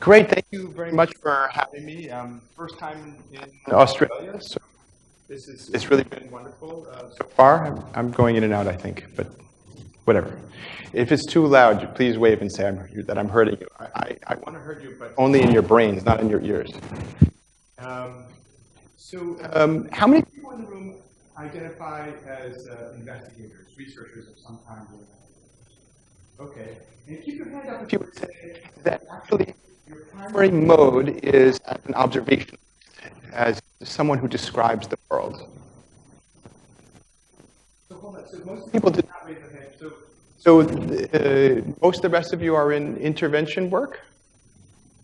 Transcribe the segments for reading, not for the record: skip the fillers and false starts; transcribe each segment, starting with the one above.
Great, thank you very much for having me. First time in Australia, so it's really been wonderful so far. I'm going in and out, I think, but whatever. If it's too loud, please wave and say that I'm hurting you. I want to hurt you, but only in your brains, not in your ears. How many people in the room identify as investigators, researchers of some kind? Okay, and keep your hand up if you would say that actually your primary mode is as an observationist, as someone who describes the world. So hold on, so most people did not raise their hand. So most of the rest of you are in intervention work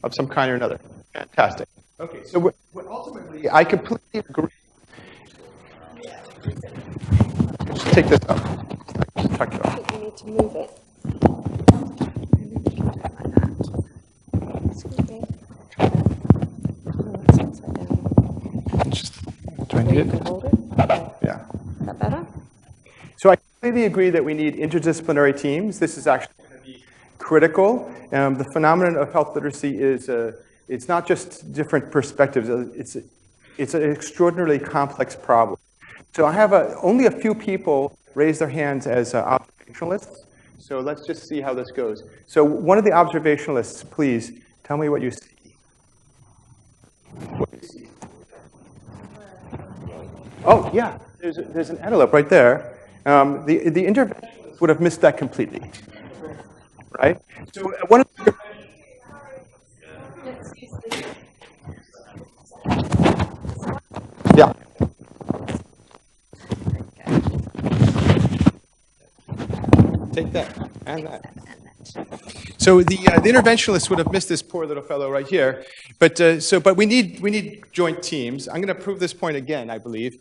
of some kind or another. Fantastic. Okay, so what ultimately, I completely agree. Just take this up. Just tuck it off. I think you need to move it. Do I need it? Hold it. Yeah. Is that better? So I completely agree that we need interdisciplinary teams. This is actually going to be critical. The phenomenon of health literacy is it's not just different perspectives. It's an extraordinarily complex problem. So I have only a few people raise their hands as observationalists. So let's just see how this goes. So one of the observationalists, please tell me what you see. What do you see? Oh, yeah, there's an antelope right there. The interventionist would have missed that completely, right? So one of the yeah. Take that and that. So the interventionist would have missed this poor little fellow right here, but we need joint teams. I'm going to prove this point again, I believe.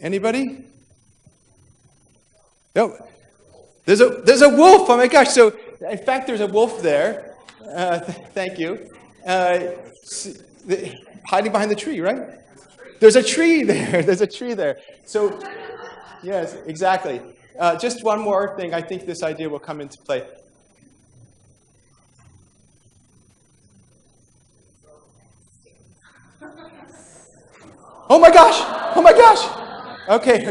Anybody? No. There's a wolf. Oh my gosh! So in fact, there's a wolf there. Thank you. Hiding behind the tree, right? There's a tree there. There's a tree there. So yes, exactly. Just one more thing. I think this idea will come into play. Oh my gosh! Oh my gosh! Okay,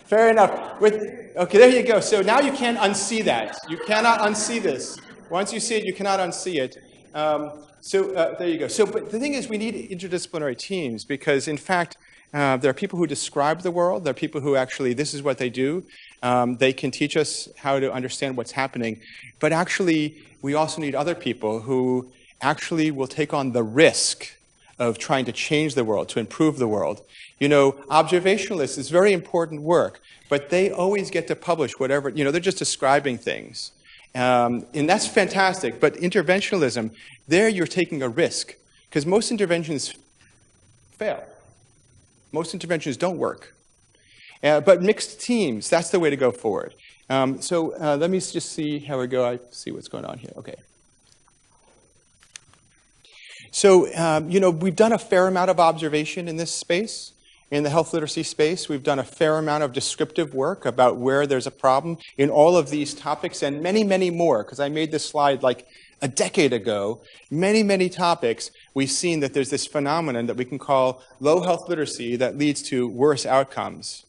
fair enough. Okay, there you go. So now you can't unsee that. You cannot unsee this. Once you see it, you cannot unsee it. There you go. So, but the thing is, we need interdisciplinary teams because, in fact, there are people who describe the world. There are people who actually, this is what they do. They can teach us how to understand what's happening. But actually, we also need other people who actually will take on the risk of trying to change the world, to improve the world. You know, observationalists is very important work, but they always get to publish whatever, they're just describing things. And that's fantastic, but interventionalism, there you're taking a risk, because most interventions fail. Most interventions don't work. But mixed teams, that's the way to go forward. Let me just see how we go. I see what's going on here. Okay. So, we've done a fair amount of observation in this space, in the health literacy space. We've done a fair amount of descriptive work about where there's a problem in all of these topics and many, many more, because I made this slide like a decade ago. Many, many topics, we've seen that there's this phenomenon that we can call low health literacy that leads to worse outcomes.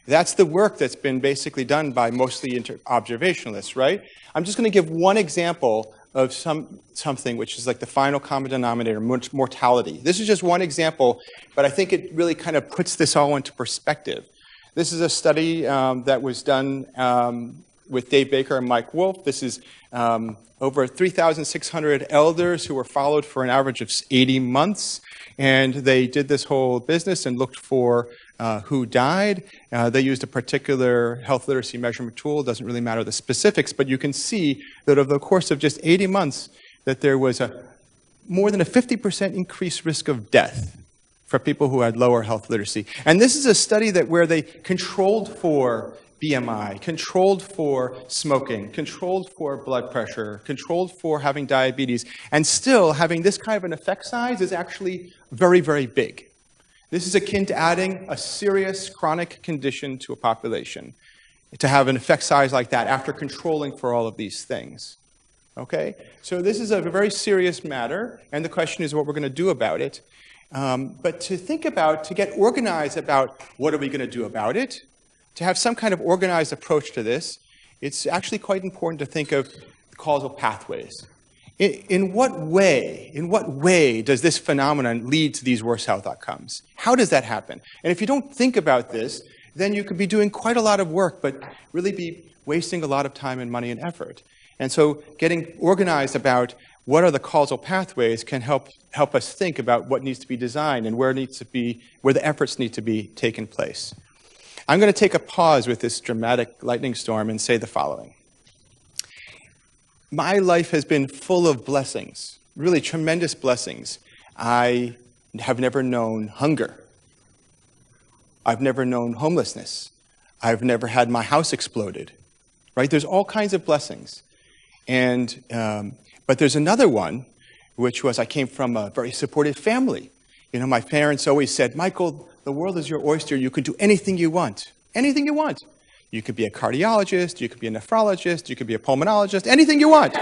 That's the work that's been basically done by mostly observationalists, right? I'm just going to give one example of something which is like the final common denominator, mortality. This is just one example, but I think it really kind of puts this all into perspective. This is a study that was done with Dave Baker and Mike Wolf. This is over 3,600 elders who were followed for an average of 80 months. And they did this whole business and looked for who died. They used a particular health literacy measurement tool. It doesn't really matter the specifics, but you can see that over the course of just 80 months, that there was more than a 50% increased risk of death for people who had lower health literacy. And this is a study where they controlled for BMI, controlled for smoking, controlled for blood pressure, controlled for having diabetes, and still having this kind of an effect size is actually very, very big. This is akin to adding a serious chronic condition to a population, to have an effect size like that after controlling for all of these things. Okay? So this is a very serious matter, and the question is what we're going to do about it. But to get organized about what are we going to do about it, to have some kind of organized approach to this, it's actually quite important to think of causal pathways. In what way does this phenomenon lead to these worse health outcomes? How does that happen? And if you don't think about this, then you could be doing quite a lot of work, but really be wasting a lot of time and money and effort. And so getting organized about what are the causal pathways can help us think about what needs to be designed and where the efforts need to be taken place. I'm going to take a pause with this dramatic lightning storm and say the following. My life has been full of blessings, really tremendous blessings. I have never known hunger. I've never known homelessness. I've never had my house exploded. Right? There's all kinds of blessings. And but there's another one, which was I came from a very supportive family. You know, my parents always said, Michael, the world is your oyster. You can do anything you want. Anything you want. You could be a cardiologist, you could be a nephrologist, you could be a pulmonologist, anything you want.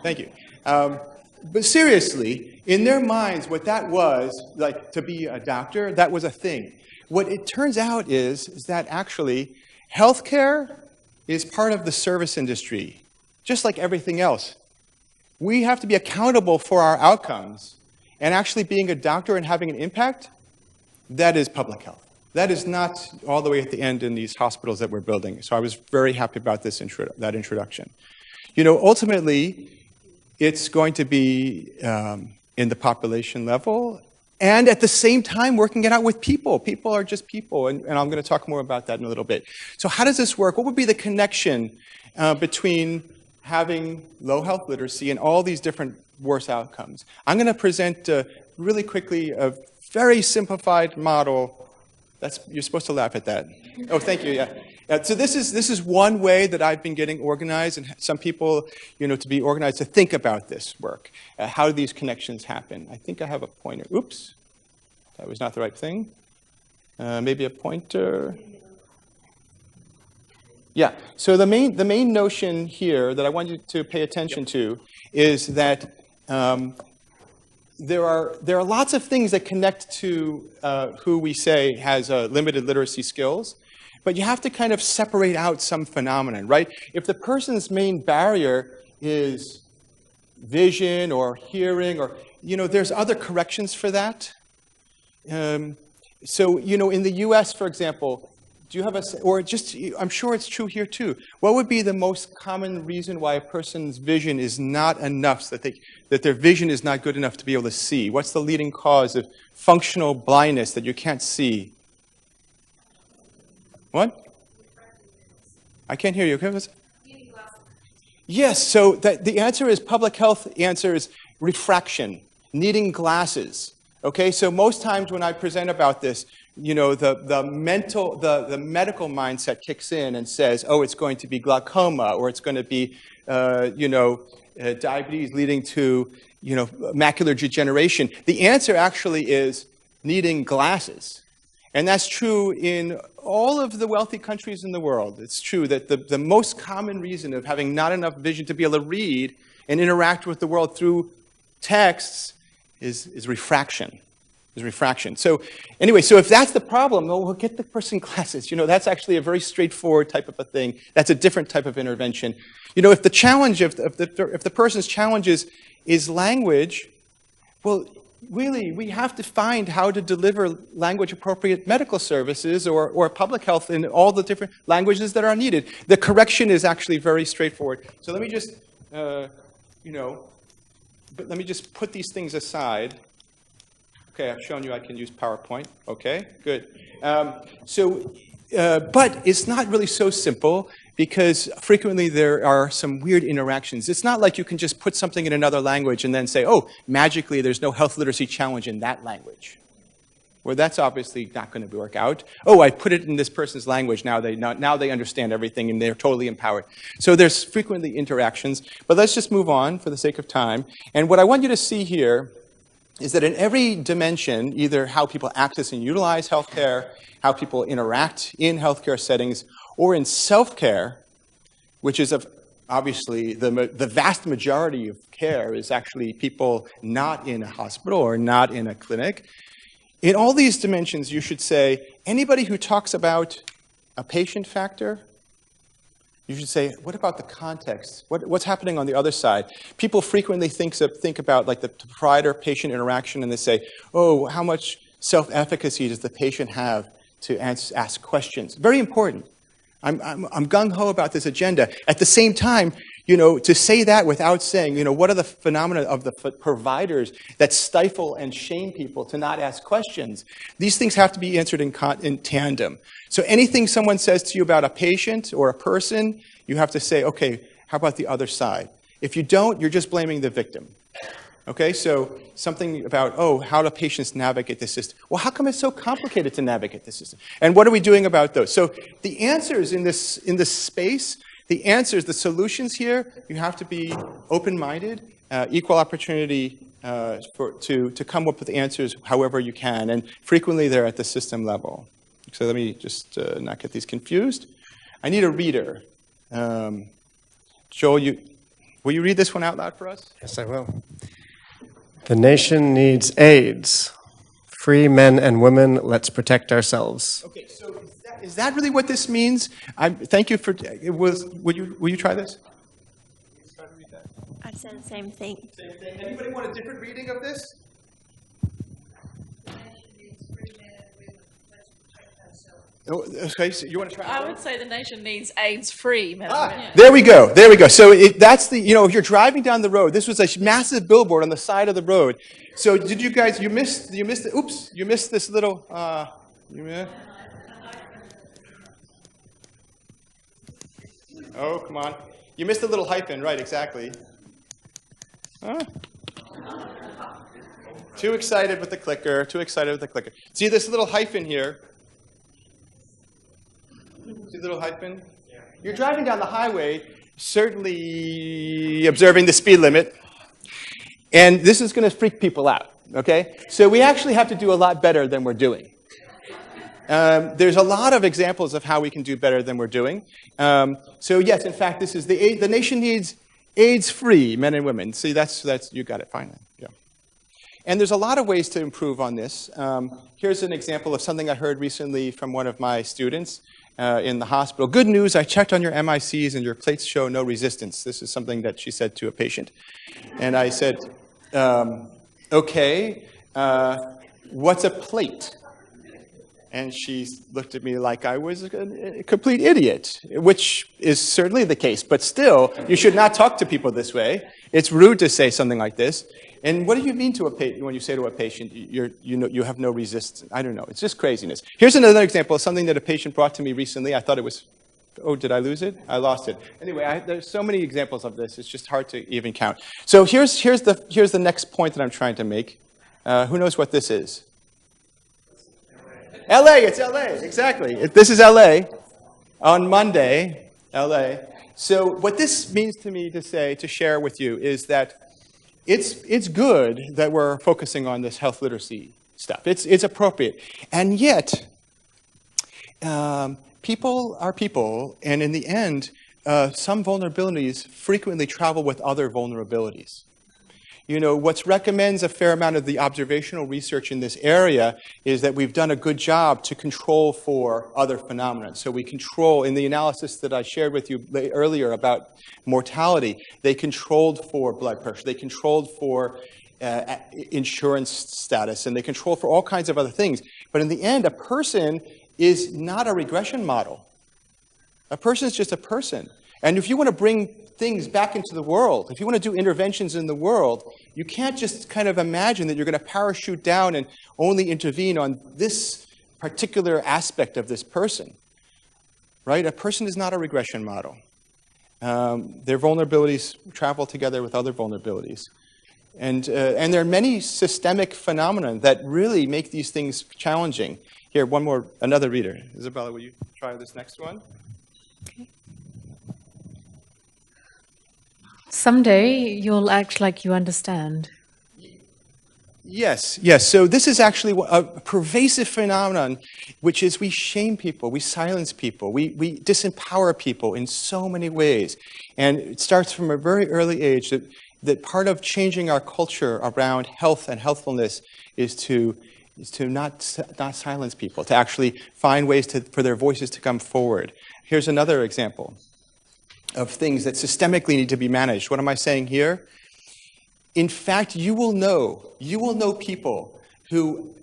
Thank you. But seriously, in their minds, what that was, like to be a doctor, that was a thing. What it turns out is that actually healthcare is part of the service industry, just like everything else. We have to be accountable for our outcomes, and actually being a doctor and having an impact, that is public health. That is not all the way at the end in these hospitals that we're building. So I was very happy about that introduction. You know, ultimately, it's going to be in the population level, and at the same time working it out with people. People are just people, and I'm going to talk more about that in a little bit. So how does this work? What would be the connection between having low health literacy and all these different worse outcomes? I'm going to present really quickly a very simplified model. You're supposed to laugh at that. Oh, thank you, yeah. So this is one way that I've been getting organized, and some people, you know, to be organized to think about this work. How do these connections happen? I think I have a pointer. Oops, that was not the right thing. Maybe a pointer. Yeah, so the main notion here that I want you to pay attention to is that there are lots of things that connect to who we say has limited literacy skills, but you have to kind of separate out some phenomenon, right? If the person's main barrier is vision or hearing, or, you know, there's other corrections for that. So, you know, in the US, for example, do you have or just, I'm sure it's true here too. What would be the most common reason why a person's vision is not enough, that their vision is not good enough to be able to see? What's the leading cause of functional blindness that you can't see? What? I can't hear you. Yes, so the answer is, public health answer is refraction, needing glasses. Okay, so most times when I present about this, you know, the medical mindset kicks in and says, oh, it's going to be glaucoma, or it's going to be, diabetes leading to, you know, macular degeneration. The answer actually is needing glasses. And that's true in all of the wealthy countries in the world. It's true that the most common reason of having not enough vision to be able to read and interact with the world through texts is refraction. So anyway, so if that's the problem, well, we'll get the person glasses. You know, that's actually a very straightforward type of a thing. That's a different type of intervention. You know, if the challenge, if the person's challenge is language, well, really, we have to find how to deliver language-appropriate medical services or public health in all the different languages that are needed. The correction is actually very straightforward. So let me just, let me just put these things aside. Okay, I've shown you I can use PowerPoint. Okay, good. But it's not really so simple, because frequently there are some weird interactions. It's not like you can just put something in another language and then say, oh, magically there's no health literacy challenge in that language. Well, that's obviously not going to work out. Oh, I put it in this person's language, now they understand everything and they're totally empowered. So there's frequently interactions, but let's just move on for the sake of time. And what I want you to see here is that in every dimension, either how people access and utilize healthcare, how people interact in healthcare settings, or in self-care, which is of obviously, the vast majority of care is actually people not in a hospital or not in a clinic. In all these dimensions, you should say, anybody who talks about a patient factor, you should say, what about the context? What's happening on the other side? People frequently think about like the provider-patient interaction, and they say, oh, how much self-efficacy does the patient have to ask questions? Very important. I'm gung-ho about this agenda. At the same time, to say that without saying, what are the phenomena of the providers that stifle and shame people to not ask questions? These things have to be answered in tandem. So anything someone says to you about a patient or a person, you have to say, okay, how about the other side? If you don't, you're just blaming the victim. Okay, so something about, oh, how do patients navigate the system? Well, how come it's so complicated to navigate the system? And what are we doing about those? So the answers in this space, the answers, the solutions here, you have to be open-minded, equal opportunity to come up with answers however you can. And frequently they're at the system level. So let me just not get these confused. I need a reader. Joel, will you read this one out loud for us? Yes, I will. The nation needs AIDS. Free men and women, let's protect ourselves. Okay, so is that really what this means? Thank you for, will you try this? I said the same thing. Same thing. Anybody want a different reading of this? Oh, okay, so you want to try? I would say the nation needs AIDS-free men. There we go. There we go. So that's the, if you're driving down the road, this was a massive billboard on the side of the road. So did you guys, you missed this little, oh, come on. You missed the little hyphen, right, exactly. Too excited with the clicker, See this little hyphen here? See the little hyphen? Yeah. You're driving down the highway, certainly observing the speed limit, and this is going to freak people out, okay? So we actually have to do a lot better than we're doing. There's a lot of examples of how we can do better than we're doing. So yes, in fact, this is the nation needs AIDS-free men and women. See, that's you got it fine. Yeah. And there's a lot of ways to improve on this. Here's an example of something I heard recently from one of my students in the hospital. Good news, I checked on your MICs and your plates show no resistance. This is something that she said to a patient. And I said, okay, what's a plate? And she looked at me like I was a complete idiot, which is certainly the case. But still, you should not talk to people this way. It's rude to say something like this. And what do you mean to a patient when you say to a patient, you have no resistance? I don't know. It's just craziness. Here's another example of something that a patient brought to me recently. I thought it was, oh, did I lose it? I lost it. Anyway, there's so many examples of this. It's just hard to even count. So here's the next point that I'm trying to make. Who knows what this is? LA, it's LA, exactly. This is LA on Monday, LA. So what this means to me to share with you is that it's good that we're focusing on this health literacy stuff. It's appropriate. And yet, people are people, and in the end, some vulnerabilities frequently travel with other vulnerabilities. What recommends a fair amount of the observational research in this area is that we've done a good job to control for other phenomena. So we control, in the analysis that I shared with you earlier about mortality, they controlled for blood pressure, they controlled for insurance status, and they control for all kinds of other things. But in the end, a person is not a regression model. A person is just a person. And if you want to bring things back into the world, if you want to do interventions in the world, you can't just kind of imagine that you're going to parachute down and only intervene on this particular aspect of this person, right? A person is not a regression model. Their vulnerabilities travel together with other vulnerabilities. And there are many systemic phenomena that really make these things challenging. Here, another reader. Isabella, will you try this next one? Okay. Someday you'll act like you understand. Yes, yes. So this is actually a pervasive phenomenon, which is we shame people, we silence people, we disempower people in so many ways. And it starts from a very early age that part of changing our culture around health and healthfulness is to not silence people, to actually find ways for their voices to come forward. Here's another example of things that systemically need to be managed. What am I saying here? In fact, you will know people who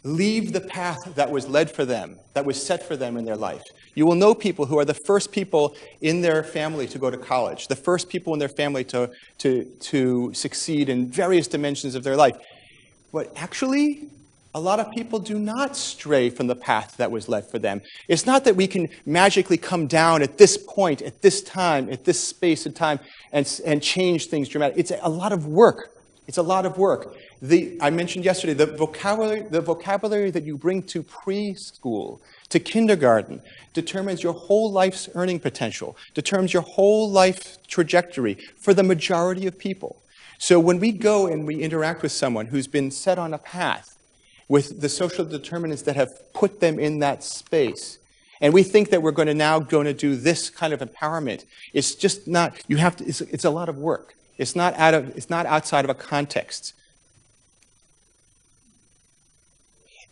leave the path that was led for them, that was set for them in their life. You will know people who are the first people in their family to go to college, the first people in their family to succeed in various dimensions of their life. But actually, a lot of people do not stray from the path that was led for them. It's not that we can magically come down at this point, at this time, at this space and time, and change things dramatically. It's a lot of work. It's a lot of work. I mentioned yesterday, the vocabulary that you bring to preschool, to kindergarten, determines your whole life's earning potential, determines your whole life trajectory for the majority of people. So when we go and we interact with someone who's been set on a path, with the social determinants that have put them in that space. And we think that we're going to do this kind of empowerment. It's just not, it's a lot of work. It's not outside of a context.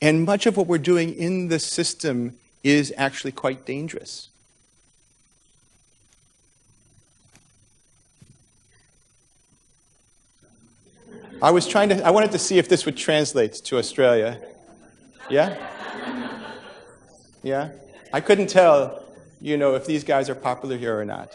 And much of what we're doing in the system is actually quite dangerous. I wanted to see if this would translate to Australia. Yeah? Yeah? I couldn't tell, if these guys are popular here or not.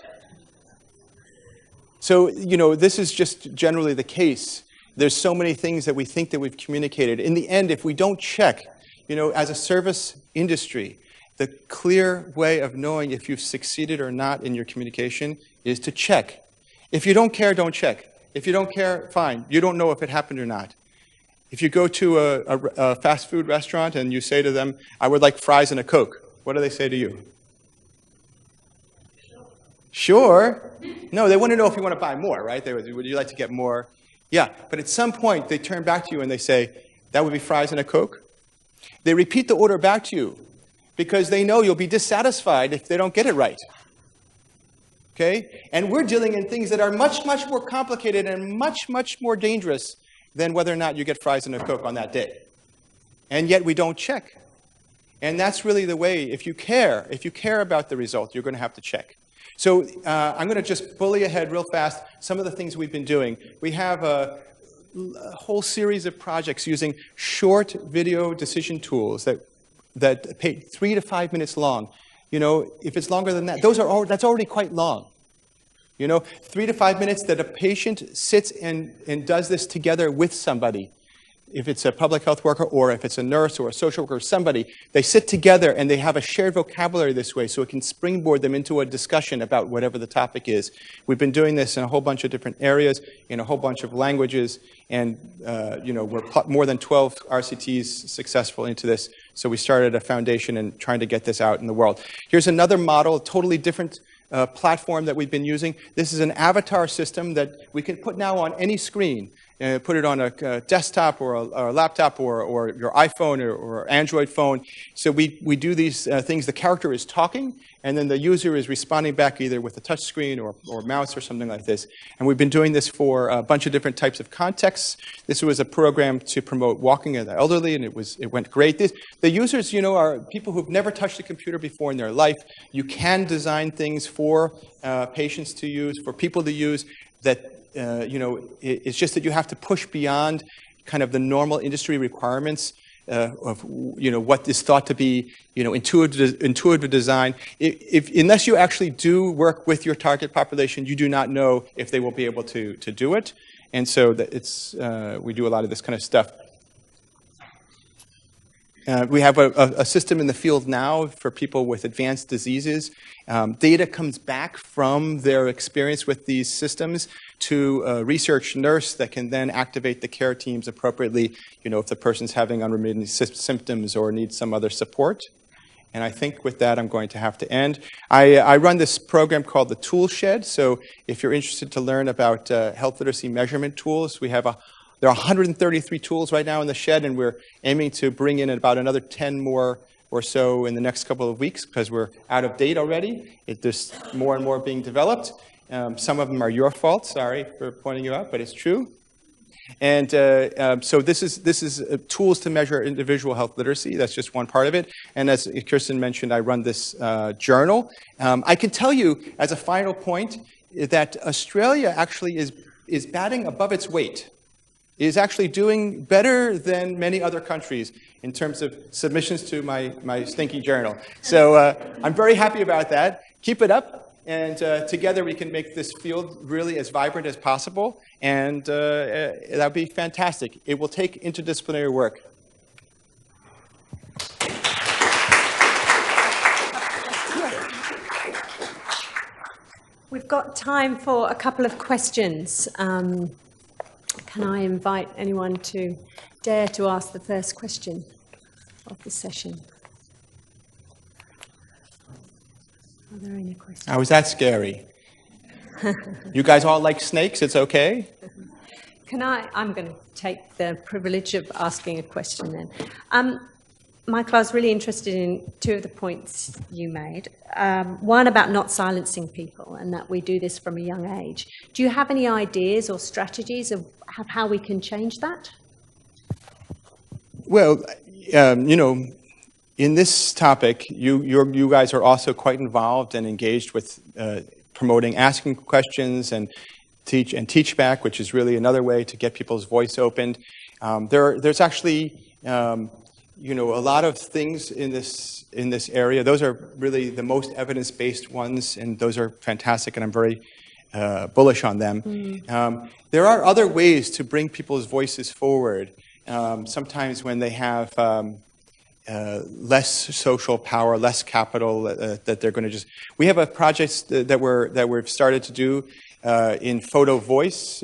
So, this is just generally the case. There's so many things that we think that we've communicated. In the end, if we don't check, as a service industry, the clear way of knowing if you've succeeded or not in your communication is to check. If you don't care, don't check. If you don't care, fine. You don't know if it happened or not. If you go to a fast food restaurant and you say to them, I would like fries and a Coke, what do they say to you? Sure. No, they want to know if you want to buy more, right? Would you like to get more? Yeah, but at some point they turn back to you and they say, that would be fries and a Coke? They repeat the order back to you because they know you'll be dissatisfied if they don't get it right. Okay? And we're dealing in things that are much, much more complicated and much, much more dangerous than whether or not you get fries and a Coke on that day. And yet we don't check. And that's really the way, if you care about the result, you're going to have to check. So I'm going to just bully ahead real fast some of the things we've been doing. We have a whole series of projects using short video decision tools that take 3 to 5 minutes long. If it's longer than that, that's already quite long. 3 to 5 minutes that a patient sits and does this together with somebody. If it's a public health worker or if it's a nurse or a social worker or somebody, they sit together and they have a shared vocabulary this way so it can springboard them into a discussion about whatever the topic is. We've been doing this in a whole bunch of different areas, in a whole bunch of languages, and we're more than 12 RCTs successful into this. So we started a foundation and trying to get this out in the world. Here's another model, a totally different platform that we've been using. This is an avatar system that we can put now on any screen. Put it on a desktop or a laptop or your iPhone or Android phone. So we do these things. The character is talking, and then the user is responding back either with a touch screen or mouse or something like this. And we've been doing this for a bunch of different types of contexts. This was a program to promote walking of the elderly, and it went great. The users, are people who've never touched a computer before in their life. You can design things for patients to use, for people to use that it's just that you have to push beyond kind of the normal industry requirements of what is thought to be intuitive design. Unless you actually do work with your target population, you do not know if they will be able to do it. And so we do a lot of this kind of stuff. We have a system in the field now for people with advanced diseases. Data comes back from their experience with these systems to a research nurse that can then activate the care teams appropriately, if the person's having unremitting symptoms or needs some other support. And I think with that, I'm going to have to end. I run this program called the Tool Shed. So if you're interested to learn about health literacy measurement tools, we have There are 133 tools right now in the shed, and we're aiming to bring in about another 10 more or so in the next couple of weeks because we're out of date already. There's more and more being developed. Some of them are your fault. Sorry for pointing you out, but it's true. And so this is tools to measure individual health literacy. That's just one part of it. And as Kirsten mentioned, I run this journal. I can tell you, as a final point, that Australia actually is batting above its weight. It is actually doing better than many other countries in terms of submissions to my stinky journal. So I'm very happy about that. Keep it up. And together we can make this field really as vibrant as possible, and that would be fantastic. It will take interdisciplinary work. We've got time for a couple of questions. Can I invite anyone to dare to ask the first question of the session? Are there any questions? How was that scary? You guys all like snakes? It's okay? I'm going to take the privilege of asking a question then. Michael, I was really interested in two of the points you made. One about not silencing people and that we do this from a young age. Do you have any ideas or strategies of how we can change that? Well, you know, in this topic, you guys are also quite involved and engaged with promoting asking questions and teach back, which is really another way to get people's voice opened. There's actually you know, a lot of things in this area. Those are really the most evidence-based ones, and those are fantastic, and I'm very bullish on them. There are other ways to bring people's voices forward. Sometimes when they have less social power, less capital, that they're going to just... We have a project that we've started to do in photo voice,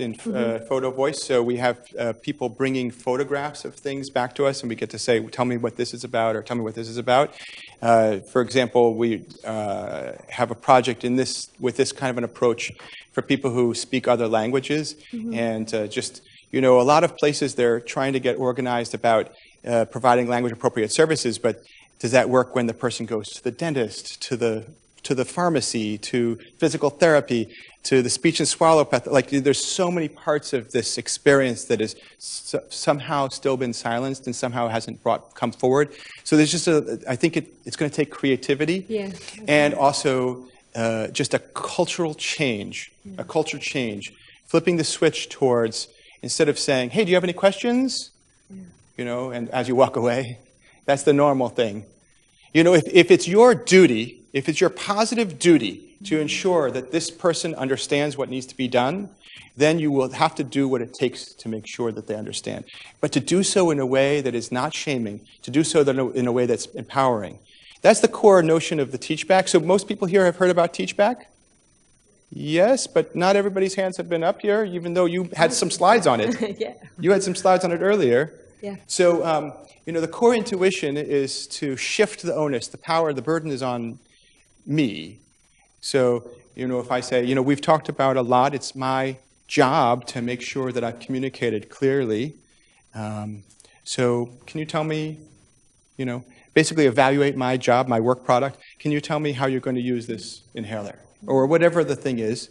so we have people bringing photographs of things back to us, and we get to say, tell me what this is about, or tell me what this is about. For example, we have a project with this kind of an approach for people who speak other languages, and just, you know, a lot of places they're trying to get organized about providing language-appropriate services, but does that work when the person goes to the dentist, to the pharmacy, to physical therapy, to the speech and swallow path? Like, there's so many parts of this experience that is somehow still been silenced and somehow hasn't come forward. So there's just I think it's going to take creativity, and also just a cultural change, a culture change, flipping the switch towards, instead of saying, hey, do you have any questions? You know, and as you walk away, that's the normal thing. You know, if it's your duty, if it's your positive duty to ensure that this person understands what needs to be done, then you will have to do what it takes to make sure that they understand. But to do so in a way that is not shaming, to do so in a way that's empowering. That's the core notion of the Teach Back. So most people here have heard about Teach Back? Yes, but not everybody's hands have been up here, even though you had some slides on it. Yeah. You had some slides on it earlier. Yeah. So, you know, the core intuition is to shift the onus, the power, the burden is on me. So, you know, if I say, you know, we've talked about a lot, it's my job to make sure that I've communicated clearly. So can you tell me, you know, basically evaluate my job, my work product. Can you tell me how you're going to use this inhaler? Or whatever the thing is.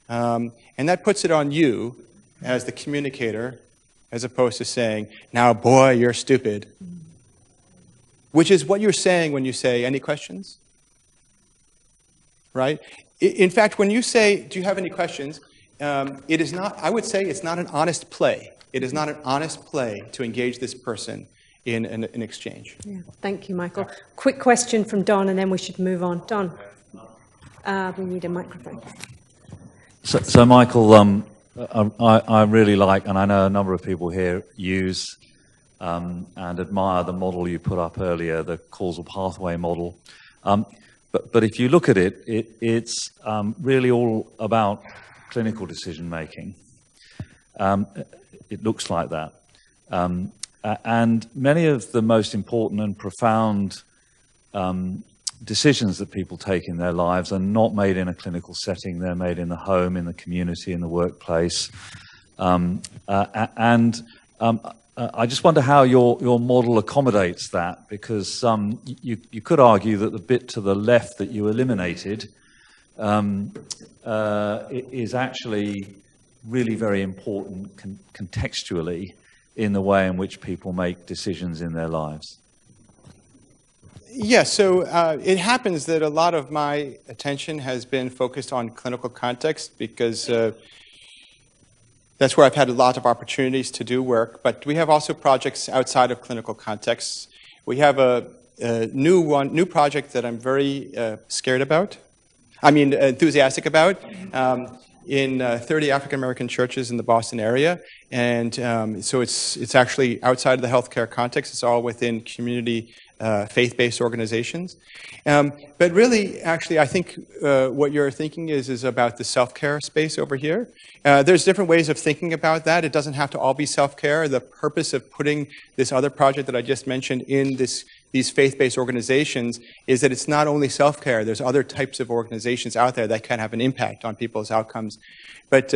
And that puts it on you as the communicator, as opposed to saying, now, boy, you're stupid. Which is what you're saying when you say, any questions? Right? In fact, when you say, do you have any questions, it is not, I would say it's not an honest play. It is not an honest play to engage this person in an exchange. Yeah. Thank you, Michael. Quick question from Don, and then we should move on. Don, we need a microphone. So Michael, I really like, and I know a number of people here use and admire the model you put up earlier, the causal pathway model. But if you look at it, it's really all about clinical decision making. It looks like that. And many of the most important and profound decisions that people take in their lives are not made in a clinical setting. They're made in the home, in the community, in the workplace. I just wonder how your model accommodates that, because you could argue that the bit to the left that you eliminated is actually really very important contextually in the way in which people make decisions in their lives. Yeah, so it happens that a lot of my attention has been focused on clinical context because that's where I've had a lot of opportunities to do work, but we have also projects outside of clinical contexts. We have a new project that I'm very enthusiastic about, in 30 African American churches in the Boston area, and so it's actually outside of the healthcare context. It's all within community faith-based organizations. But really, actually, I think what you're thinking is about the self-care space over here. There's different ways of thinking about that. It doesn't have to all be self-care. The purpose of putting this other project that I just mentioned in these faith-based organizations is that it's not only self-care. There's other types of organizations out there that can have an impact on people's outcomes. But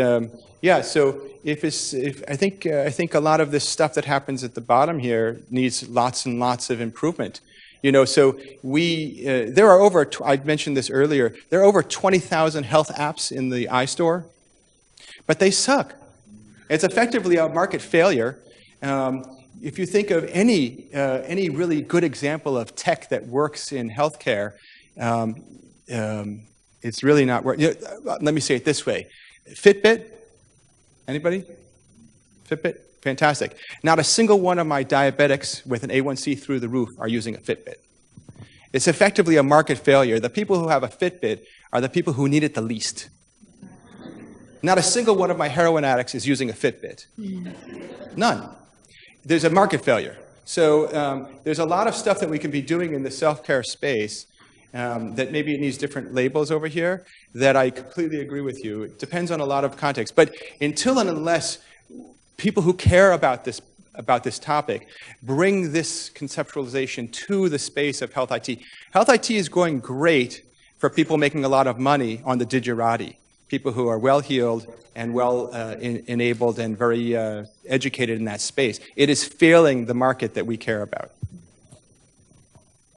yeah, so I think a lot of this stuff that happens at the bottom here needs lots and lots of improvement. You know, so there are I mentioned this earlier, there are over 20,000 health apps in the iStore, but they suck. It's effectively a market failure. If you think of any really good example of tech that works in healthcare, it's really not working. You know, let me say it this way. Fitbit, anybody? Fitbit? Fantastic. Not a single one of my diabetics with an A1C through the roof are using a Fitbit. It's effectively a market failure. The people who have a Fitbit are the people who need it the least. Not a single one of my heroin addicts is using a Fitbit. None. There's a market failure. So there's a lot of stuff that we can be doing in the self-care space that maybe it needs different labels over here, that I completely agree with you. It depends on a lot of context. But until and unless people who care about this topic bring this conceptualization to the space of health IT. Health IT is going great for people making a lot of money on the digerati, people who are well-heeled and well-enabled and very educated in that space. It is failing the market that we care about.